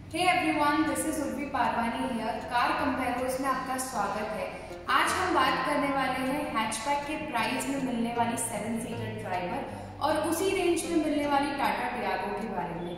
Hey everyone, this is Urvi Parwani here. Car compares में आपका स्वागत है। आज हम बात करने वाले हैं हैचबैक के प्राइस में मिलने वाली 7 सीटर ड्राइवर और उसी रेंज में मिलने वाली टाटा टियागो के बारे में।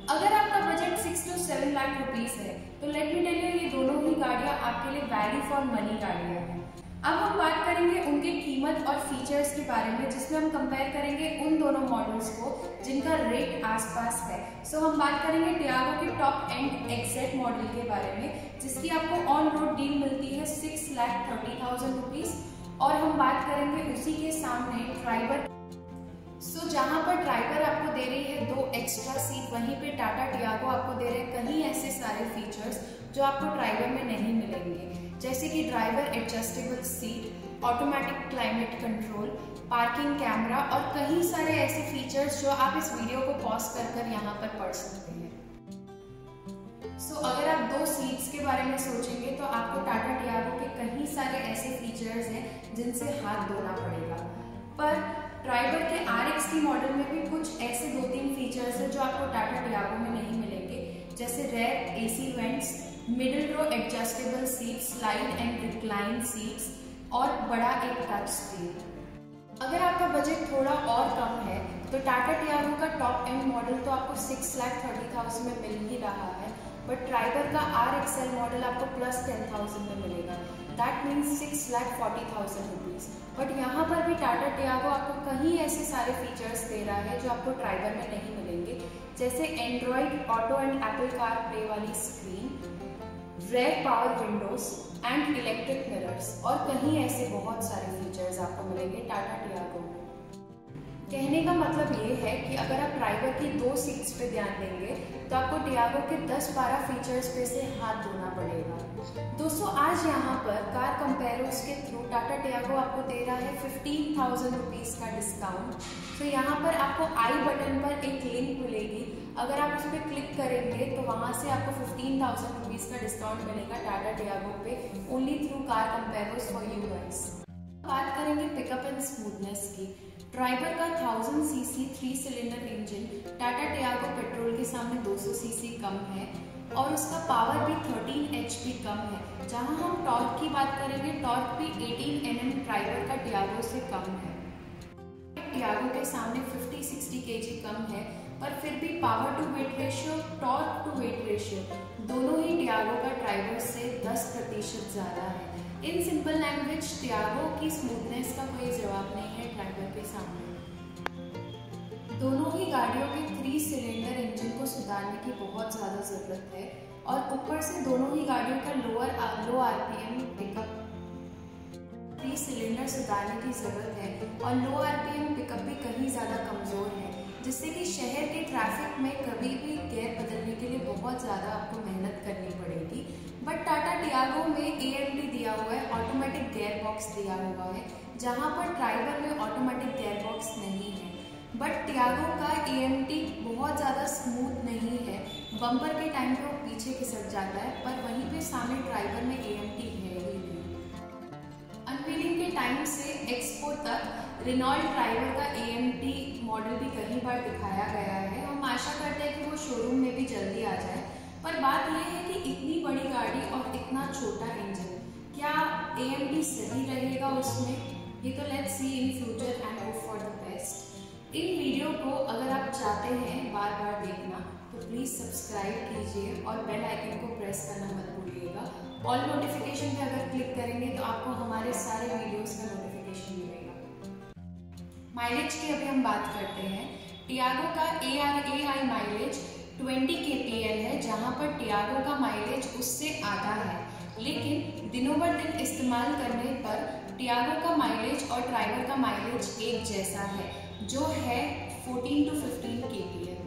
अगर आपका बजट 6 to 7 लाख रुपीस है तो लेट मी टेल यू, ये दोनों ही गाड़ियां आपके लिए वैल्यू फॉर मनी गाड़ियां हैं। अब हम बात करेंगे उनके कीमत और फीचर्स के बारे में, जिसमें हम कंपेयर करेंगे उन दोनों मॉडल्स को जिनका रेट आसपास है। सो हम बात करेंगे टियागो के टॉप एंड एक्सेट मॉडल के बारे में, जिसकी आपको ऑन रोड डील मिलती है 6,30,000 रुपीज। और हम बात करेंगे उसी के सामने ड्राइवर। जहां पर ड्राइवर आपको दे रही है 2 एक्स्ट्रा सीट, वहीं पे टाटा टियागो आपको दे रहे हैं कहीं ऐसे सारे फीचर्स जो आपको ड्राइवर में नहीं मिलेंगे, जैसे कि driver adjustable seat, automatic climate control, parking camera और कई सारे ऐसे फीचर्स जो आप इस वीडियो को पॉज कर यहाँ पर पढ़ सकते हैं। अगर आप 2 सीट्स के बारे में सोचेंगे तो आपको टाटा टियागो के कई सारे ऐसे फीचर्स हैं जिनसे हाथ धोना पड़ेगा, पर ड्राइवर के RX मॉडल में भी कुछ ऐसे 2-3 फीचर्स हैं जो आपको टाटा टियागो में नहीं मिलेंगे, जैसे rare AC vents, middle row adjustable seat, slide and recline seats और बड़ा एक टच स्क्रीन। अगर आपका बजट थोड़ा और कम है तो टाटा टियागो का टॉप एंड मॉडल तो आपको 6,30,000 में मिल ही रहा है, बट ड्राइवर का RXL मॉडल आपको प्लस 10,000 में मिलेगा। That means 6,40,000 rupees. बट यहाँ पर भी टाटा टियागो आपको कहीं ऐसे सारे फीचर्स दे रहा है जो आपको ड्राइवर में नहीं मिलेंगे, जैसे Android auto and Apple car play वाली screen, rear power windows and electric mirrors और कहीं ऐसे बहुत सारे फीचर्स आपको मिलेंगे टाटा टियागो में। कहने का मतलब ये है कि अगर आप ड्राइवर की 2 सीट्स पे ध्यान देंगे तो आपको टियागो के 10-12 फीचर्स पे से हाथ धोना पड़ेगा। दोस्तों, आज यहाँ पर कार कंपेयर्स के थ्रू टाटा टियागो आपको दे रहा है 15,000 रुपीज का डिस्काउंट। तो यहाँ पर आपको आई बटन पर एक लिंक मिलेगी, अगर आप उस पर क्लिक करेंगे तो वहाँ से आपको 15,000 रुपीज का डिस्काउंट मिलेगा टाटा टियागो पे, only through car compares for you guys. बात करेंगे पिकअप एंड स्मूथनेस की। ड्राइवर का 1000 CC 3 cylinder engine Tata Tiago petrol के सामने 200 सीसी कम है और उसका पावर भी 13 HP कम है। जहां हम टॉर्क की बात करेंगे, टॉर्क भी 18 Nm ड्राइवर का टियागो से कम है। टियागो के सामने 50-60 kg कम है, पर फिर भी power to weight ratio, torque to weight ratio दोनों ही टियागो का ड्राइवर से 10% ज्यादा है। इन सिंपल लैंग्वेज, टियागो की स्मूथनेस का कोई जवाब नहीं है ड्राइवर के सामने। दोनों ही गाड़ियों के 3 सिलेंडर इंजन को सुधारने की बहुत ज़्यादा ज़रूरत है और ऊपर से दोनों ही गाड़ियों का लो RPM पिकअप 3 सिलेंडर सुधारने की ज़रूरत है और लो RPM पिकअप भी कहीं ज़्यादा कमज़ोर है, जिससे कि शहर के ट्रैफिक में कभी भी गियर बदलने के लिए बहुत ज़्यादा आपको मेहनत करनी पड़ेगी। बट टाटा टियागो में AMD दिया हुआ है, ऑटोमेटिक गियर बॉक्स दिया हुआ है, जहाँ पर ड्राइवर में ऑटोमेटिक गियर बॉक्स नहीं है। बट टियागो का AMD बहुत ज़्यादा स्मूथ नहीं है, बम्पर के टाइम पे वो पीछे खिसक जाता है, पर वहीं पे सामने ड्राइवर में AMD है ही नहीं। अनवीलिंग के टाइम से एक्सपो तक रेनॉल्ट ड्राइवर का AMD मॉडल भी कई बार दिखाया गया है। हम आशा करते हैं कि वो शोरूम में भी जल्दी आ जाए, पर बात यह है कि इतनी बड़ी गाड़ी और इतना छोटा इंजन, क्या AMD सही रहेगा उसमें? ये तो let's see in future and hope for the best. In video को अगर आप चाहते हैं बार बार देखना तो प्लीज़ सब्सक्राइब कीजिए और बेल आइकन को प्रेस करना मत भूलिएगा। ऑल नोटिफिकेशन पे अगर क्लिक करेंगे तो आपको हमारे सारे वीडियोस का नोटिफिकेशन मिलेगा। माइलेज की अभी हम बात करते हैं। टियागो का ARAI माइलेज 20 kpl है, जहां पर टियागो का माइलेज उससे आधा है, लेकिन दिनों बर दिन इस्तेमाल करने पर टियागो का माइलेज और ड्राइवर का माइलेज एक जैसा है, जो है 14 to 15 kpl।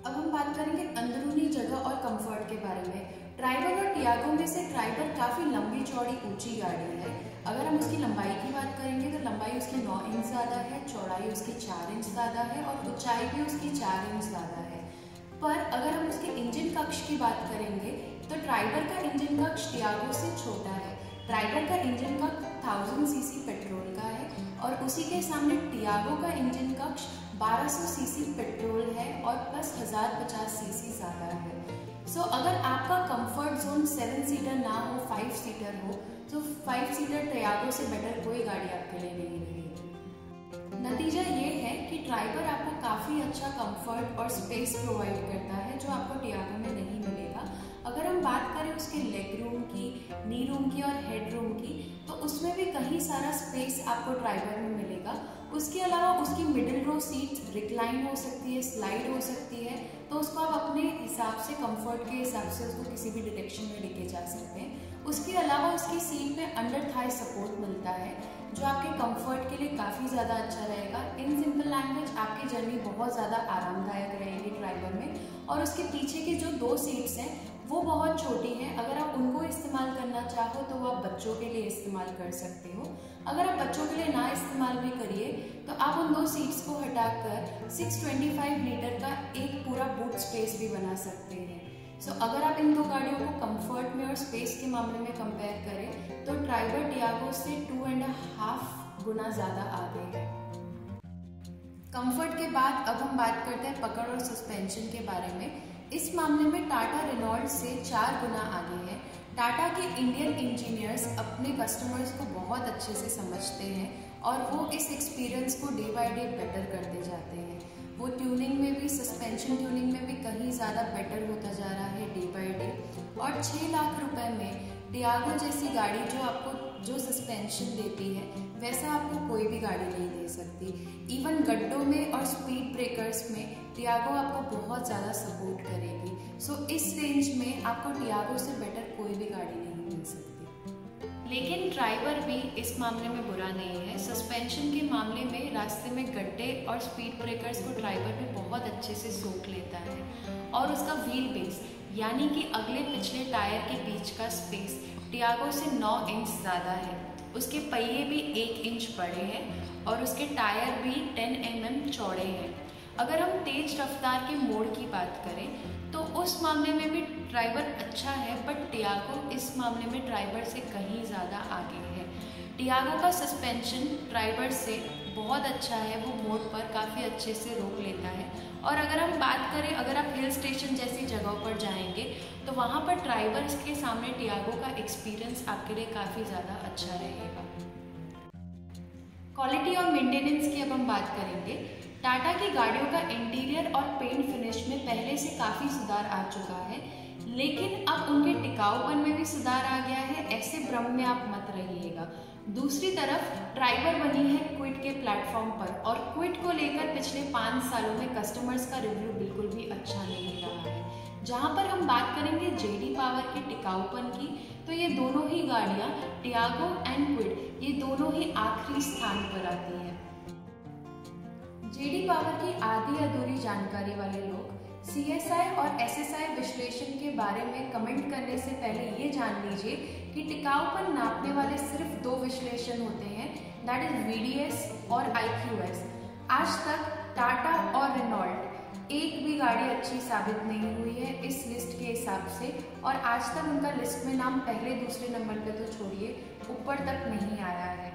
अब हम बात करेंगे अंदरूनी जगह और कंफर्ट के बारे में। ड्राइवर और टियागो में से ड्राइवर काफ़ी लंबी चौड़ी ऊंची गाड़ी है। अगर हम उसकी लंबाई की बात करेंगे तो लंबाई उसकी 9 इंच ज़्यादा है, चौड़ाई उसकी 4 इंच ज़्यादा है और ऊंचाई भी उसकी 4 इंच ज़्यादा है। पर अगर हम उसके इंजन कक्ष की बात करेंगे तो ड्राइवर का इंजन कक्ष टियागो से छोटा है। ड्राइवर का इंजन कक्ष 1000 सीसी पेट्रोल का है और उसी के सामने टियागो का इंजन कक्ष 1200 सीसी पेट्रोल है और प्लस 1050 सीसी ज़्यादा है। सो अगर आपका कंफर्ट जोन 7 सीटर ना हो, 5 सीटर हो, तो 5 सीटर टियागो से बेटर कोई गाड़ी आपके लिए नहीं रहेगी। नतीजा ये है कि ट्राइबर आपको काफ़ी अच्छा कंफर्ट और स्पेस प्रोवाइड करता है जो आपको टियागो में नहीं मिलेगा। अगर हम बात करें उसके लेग रूम की, नी रूम की और हेड रूम की, तो उसमें भी कहीं सारा स्पेस आपको ट्राइबर में मिलेगा। उसके अलावा उसकी मिडिल रो सीट रिक्लाइन हो सकती है, स्लाइड हो सकती है, तो उसको आप अपने हिसाब से, कंफर्ट के हिसाब से उसको किसी भी डायरेक्शन में लेके जा सकते हैं। उसके अलावा उसकी सीट में अंडर थाई सपोर्ट मिलता है जो आपके कंफर्ट के लिए काफ़ी ज़्यादा अच्छा रहेगा। इन सिंपल लैंग्वेज आपकी जर्नी बहुत ज़्यादा आरामदायक रहेगी ट्राइबर में। और उसके पीछे की जो 2 सीट्स हैं वो बहुत छोटी हैं, अगर आप उनको इस्तेमाल करना चाहो तो वो आप बच्चों के लिए इस्तेमाल कर सकते हो। अगर आप बच्चों के लिए ना इस्तेमाल भी करिए तो आप उन 2 सीट्स को हटाकर 625 लीटर का एक पूरा बूट स्पेस भी बना सकते हैं। सो अगर आप इन 2 गाड़ियों को कंफर्ट में और स्पेस के मामले में कंपेयर करें तो ट्राइबर टियागो से 2.5 गुना ज़्यादा आगे है। कंफर्ट के बाद अब हम बात करते हैं पकड़ और सस्पेंशन के बारे में। इस मामले में टाटा रेनॉल्ट से 4 गुना आगे है। टाटा के इंडियन इंजीनियर्स अपने कस्टमर्स को बहुत अच्छे से समझते हैं और वो इस एक्सपीरियंस को डे बाय डे बेटर करते जाते हैं। वो ट्यूनिंग में भी, सस्पेंशन ट्यूनिंग में भी कहीं ज़्यादा बेटर होता जा रहा है डे बाय डे। और 6 लाख रुपए में टियागो जैसी गाड़ी जो सस्पेंशन देती है वैसा आपको कोई भी गाड़ी नहीं दे सकती। इवन गड्ढों में और स्पीड ब्रेकर्स में टियागो आपको बहुत ज़्यादा सपोर्ट करेगी। सो इस रेंज में आपको टियागो से बेटर कोई भी गाड़ी नहीं मिल सकती। लेकिन ट्राइबर भी इस मामले में बुरा नहीं है। सस्पेंशन के मामले में रास्ते में गड्ढे और स्पीड ब्रेकर्स को ट्राइबर भी बहुत अच्छे से सोख लेता है। और उसका व्हील बेस यानी कि अगले पिछले टायर के बीच का स्पेस टियागो से 9 इंच ज़्यादा है। उसके पहिए भी 1 इंच बड़े हैं और उसके टायर भी 10 mm चौड़े हैं। अगर हम तेज रफ्तार के मोड की बात करें तो उस मामले में भी ट्राइबर अच्छा है, बट टियागो इस मामले में ट्राइबर से कहीं ज़्यादा आगे है। टियागो का सस्पेंशन ट्राइबर से बहुत अच्छा है, वो मोड पर काफ़ी अच्छे से रोक लेता है। और अगर हम बात करें, अगर आप हिल स्टेशन जैसी जगहों पर जाएंगे तो वहाँ पर ट्राइबर के सामने टियागो का एक्सपीरियंस आपके लिए काफ़ी ज़्यादा अच्छा रहेगा। क्वालिटी और मेंटेनेंस की अब हम बात करेंगे। टाटा की गाड़ियों का इंटीरियर और पेंट फिनिश में पहले से काफ़ी सुधार आ चुका है, लेकिन अब उनके टिकाऊपन में भी सुधार आ गया है। ऐसे भ्रम में आप मत रहिएगा। दूसरी तरफ ट्राइबर बनी है क्विड के प्लेटफॉर्म पर और क्विड को लेकर पिछले 5 सालों में कस्टमर्स का रिव्यू बिल्कुल भी अच्छा नहीं रहा है। जहां पर हम बात करेंगे जेडी पावर के टिकाऊपन की, तो ये दोनों ही गाड़ियां टियागो एंड क्विड ये दोनों ही आखिरी स्थान पर आती हैं। जेडी पावर की आधी अधूरी जानकारी वाले लोग CSI और SSI विश्लेषण के बारे में कमेंट करने से पहले ये जान लीजिए कि टिकाऊपन नापने वाले सिर्फ 2 विश्लेषण होते हैं, दैट इज VDS और IQS। आज तक टाटा और रेनॉल्ट एक भी गाड़ी अच्छी साबित नहीं हुई है इस लिस्ट के हिसाब से, और आज तक उनका लिस्ट में नाम पहले दूसरे नंबर पे तो छोड़िए, ऊपर तक नहीं आया है।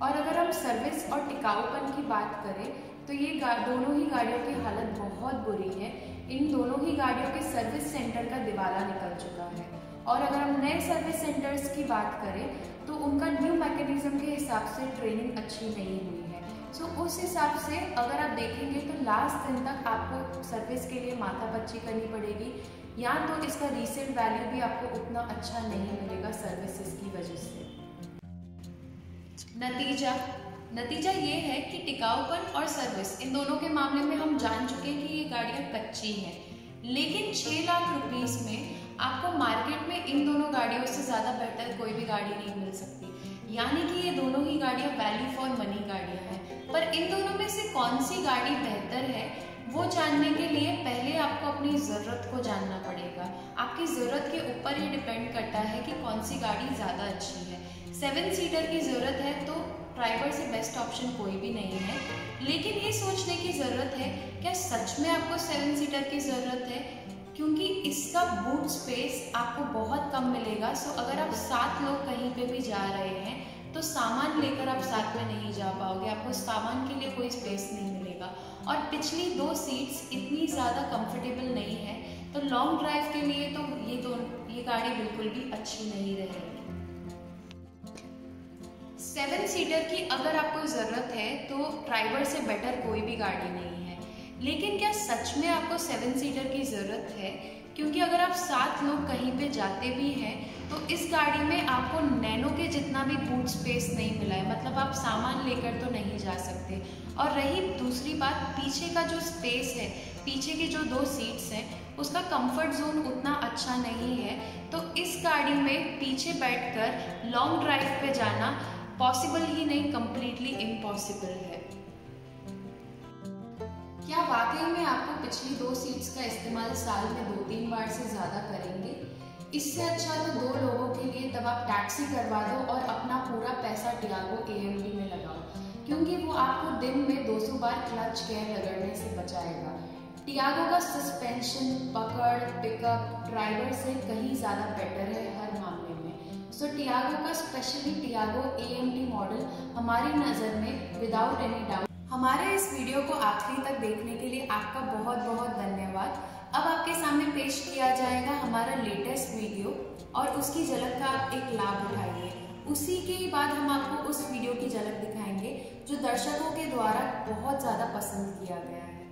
और अगर हम सर्विस और टिकाऊपन की बात करें तो ये दोनों ही गाड़ियों की हालत बहुत बुरी है। इन दोनों ही गाड़ियों के सर्विस सेंटर का दिवाला निकल चुका है। और अगर हम नए सर्विस सेंटर्स की बात करें तो उनका न्यू मैकेनिज्म के हिसाब से ट्रेनिंग अच्छी नहीं हुई है। सो उस हिसाब से अगर आप देखेंगे तो लास्ट दिन तक आपको सर्विस के लिए माथापच्ची करनी पड़ेगी, या तो इसका रीसेल वैल्यू भी आपको उतना अच्छा नहीं मिलेगा सर्विसेज की वजह से। नतीजा ये है कि टिकाऊपन और सर्विस इन दोनों के मामले में हम जान चुके हैं कि ये गाड़ियाँ कच्ची हैं, लेकिन 6 लाख रुपीस में आपको मार्केट में इन दोनों गाड़ियों से ज़्यादा बेहतर कोई भी गाड़ी नहीं मिल सकती। यानी कि ये दोनों ही गाड़ियाँ वैल्यू फॉर मनी गाड़ियाँ हैं। पर इन दोनों में से कौन सी गाड़ी बेहतर है वो जानने के लिए पहले आपको अपनी ज़रूरत को जानना पड़ेगा। आपकी ज़रूरत के ऊपर ये डिपेंड करता है कि कौन सी गाड़ी ज़्यादा अच्छी है। 7 सीटर की ज़रूरत है तो ट्राइबर से बेस्ट ऑप्शन कोई भी नहीं है, लेकिन ये सोचने की ज़रूरत है क्या सच में आपको 7 सीटर की ज़रूरत है, क्योंकि इसका बूट स्पेस आपको बहुत कम मिलेगा। सो अगर आप 7 लोग कहीं पे भी जा रहे हैं तो सामान लेकर आप साथ में नहीं जा पाओगे, आपको सामान के लिए कोई स्पेस नहीं मिलेगा। और पिछली 2 सीट्स इतनी ज़्यादा कंफर्टेबल नहीं है, तो लॉन्ग ड्राइव के लिए तो ये गाड़ी बिल्कुल भी अच्छी नहीं रहेगी। 7 सीटर की अगर आपको ज़रूरत है तो ट्राइबर से बेटर कोई भी गाड़ी नहीं है। लेकिन क्या सच में आपको 7 सीटर की ज़रूरत है? क्योंकि अगर आप 7 लोग कहीं पे जाते भी हैं तो इस गाड़ी में आपको नैनो के जितना भी बूट स्पेस नहीं मिला है, मतलब आप सामान लेकर तो नहीं जा सकते। और रही दूसरी बात, पीछे का जो स्पेस है, पीछे की जो 2 सीट्स हैं उसका कंफर्ट जोन उतना अच्छा नहीं है, तो इस गाड़ी में पीछे बैठकर लॉन्ग ड्राइव पे जाना पॉसिबल ही नहीं, कंप्लीटली इम्पॉसिबल है। क्या वाकई में आपको पिछली 2 सीट्स का इस्तेमाल साल में 2-3 बार से ज़्यादा करेंगे? इससे अच्छा तो 2 लोगों के लिए तब आप टैक्सी करवा दो और अपना पूरा पैसा टियागो AMT में लगाओ, क्योंकि वो आपको दिन में 200 बार क्लच केयर रगड़ने से बचाएगा। टियागो का सस्पेंशन, पकड़, पिकअप ड्राइवर से कहीं ज़्यादा बेटर है हर मामले में। सो टियागो का, स्पेशली टियागो AMT मॉडल हमारी नज़र में विदाउट एनी डाउट। हमारे इस वीडियो को आखिरी तक देखने के लिए आपका बहुत बहुत धन्यवाद। अब आपके सामने पेश किया जाएगा हमारा लेटेस्ट वीडियो और उसकी झलक का आप एक लाभ उठाइए। उसी के बाद हम आपको उस वीडियो की झलक दिखाएंगे जो दर्शकों के द्वारा बहुत ज़्यादा पसंद किया गया है।